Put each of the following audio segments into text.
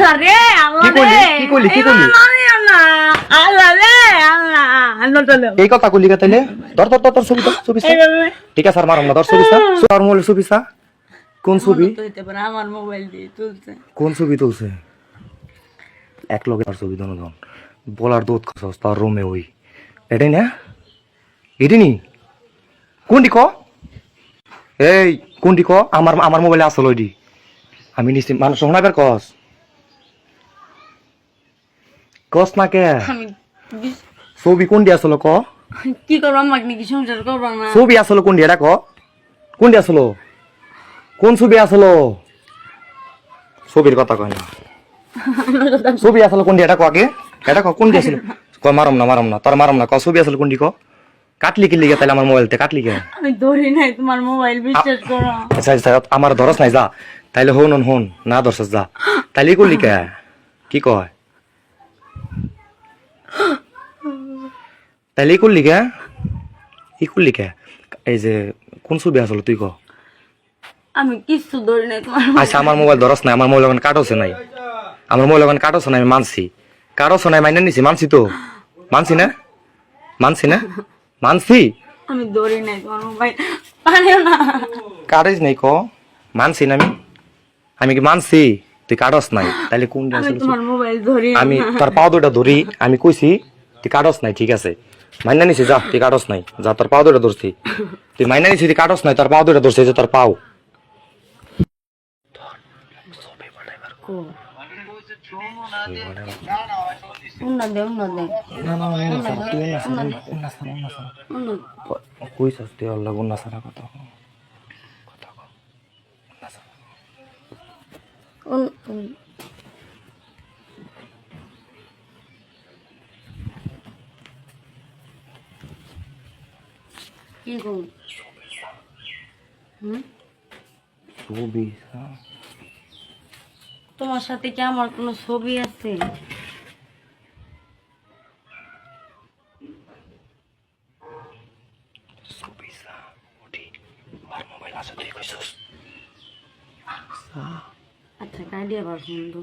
আরে আল্লাহ রে কি কইলি না আল্লাহ রে আল্লাহ আল্লাহ চলো এই কথা কইলি কা তাইলে ধর ধর ধর ছবি ছবি ঠিক আছে আর মারম না ধর ছবি আর মোবাইল ছবি কোন ছবি তুইতে পারে আমার মোবাইল দিয়ে তুলছে কোন ছবি তুলছে এক লগে আর ছবি দনজন বলার দুধ খাস তার রুমে ওই এটাই না এটাই নি কোনটি ক এই কোনটি ক আমার আমার মোবাইলে আসল ওইডি আমি নিশ্চিত মানুষ শোনাবার কস কস না কে আমি ছবি কোনটি আসল ক কি করব আমাকে নাকি সংসার করব না ছবি আসল কোনটি এটা ক কোনটি আসল কোন ছবি আসল ছবির কথা কয় না ছবি আসল কোনটি এটা ক আগে এটা ক কোনটি আসল ক মারম না তোর মারম না ক ছবি আসল কোনটি ক কাটলি কি লিগে তাহলে আমার মোবাইলতে কাটলি কে আমি ধরি নাই তোমার মোবাইল বিশ্বাস করো আচ্ছা আচ্ছা আমার ধরস নাই যা তাইলে হন না ধরছস যা তাইলে করলি কে কি কয় তাইলে করলি কে ই করলি কে এই যে কোন ছবি আসল তুই ক আমি কিছু ধরি নাই তোমার আচ্ছা আমার মোবাইল ধরস নাই আমার মোবাইল ওখানে কাটছে নাই আমার মোবাইল ওখানে কাটছে নাই আমি মানছি কাটছে নাই মাইনে নিছি মানছি তো মানছি না মানছি আমি ধরি নাই তোমার মোবাইল পারেও না কাটিস নাই ক মানছি না আমি কি মানছি তুই কাটস নাই তাহলে কোন আমি তোমার মোবাইল ধরি আমি তোর পাও দুটা ধরি আমি কইছি তুই কাটস নাই ঠিক আছে মাইনা নিছি যা তুই কাটস নাই যা তোর পাও দুটা ধরছি তুই মাইনা নিছি তুই কাটস নাই তোর পাও দুটা ধরছি যে তোর পাও কইছস তুই আল্লাহ গুন্না সারা কথা কি করব ছবি তোমার সাথে কি আমার কোনো ছবি আছে ছবি ওটি আর মোবাইল আছে তুই কইছস আচ্ছা কাইডি আবার শুনলো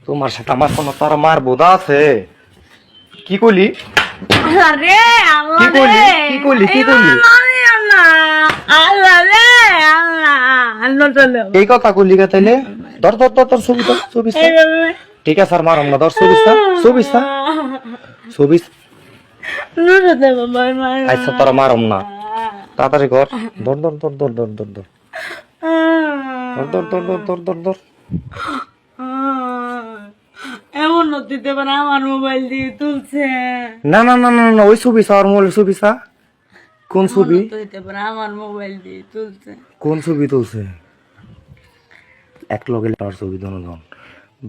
তোমার সাথে আমার কোনো তার মার বোধা আছে কি কইলি আরে আল্লাহ কি কইলি আল্লাহ রে আল্লাহ আল্লাহ চলো এই কথা কইলি কা তাইলে ধর ধর ধর ছবি ঠিক আছে আর মারম না ধর ছবি আচ্ছা তোরা মারম না তাড়াতাড়ি কর ধর এমন দিতে পারে আমার মোবাইল দিয়ে তুলছে না ওই ছবি আর মোবাইল ছবি কোন ছবি দিতে পারে আমার মোবাইল দিয়ে তুলছে কোন ছবি তুলছে এক লগে তার ছবি দনজন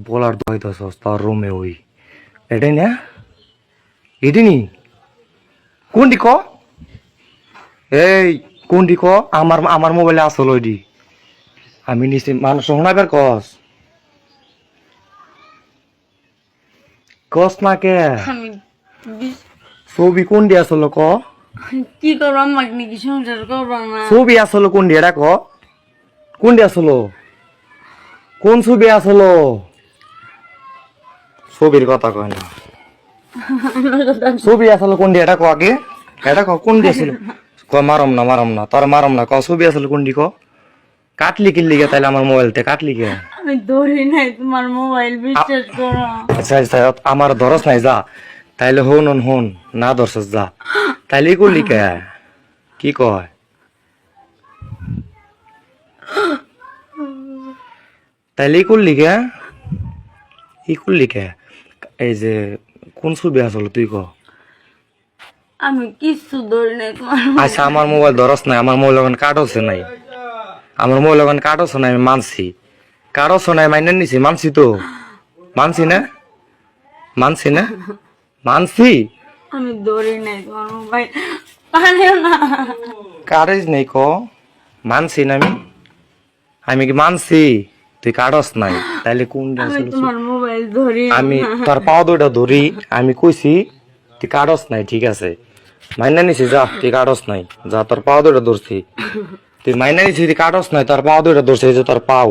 বলার দইতাছ তার রুমে ওই এটাই না এটাই নি কোনটি ক এই কোনটি ক আমার মোবাইলে আসল ওইডি আমি নিশ্চিত মানুষ শোনাবার কস না কে আমি ছবি কোনটি আসল ক কি করবো আমাকে নাকি সংসার করবো না ছবি আসল কোনটি এটা ক কোনটি আসল কোন ছবি আসল ছবির কথা কয় না ছবি আসল কোনটি এটা ক আগে এটা ক কোনটি আসল ক মারম না তোর মারম না ক ছবি আসল কোনটি ক কাটলি কিনলি গে তাইলে আমার মোবাইলতে কাটলি গে আমি ধরি নাই তোমার মোবাইল বিশ্বাস করো আচ্ছা আমার ধরস নাই যা তাইলে হন না ধরছস যা তাইলে করলি কে কি কয় তাইলে করলি কে এই যে কোন ছবি আসল তুই ক আমি কিছু ধরি নাই তোমার আচ্ছা আমার মোবাইল ধরস নাই আমার মোবাইল ওখানে কাটছে নাই আমার মোবাইল ওখানে কাটছে নাই আমি মানছি কাটছে নাই মাইনে নিছি মানছি তো মানছি না আমি ধরি নাই তোমার মোবাইল পারেও না কারেজ নেই ক মানছি না আমি কি মানছি তুই কাটস নাই তাইলে কোন আমি তোমার মোবাইল ধরি আমি তোর পাও দুটা ধরি আমি কইছি তুই কাটস নাই ঠিক আছে মাইনা নিছি যা তুই কাটস নাই যা তোর পাও দুটা ধরছি তুই মাইনা নিছিস কাটস নাই, তোর পাও দুইটা ধরছে, এই যে তোর পাও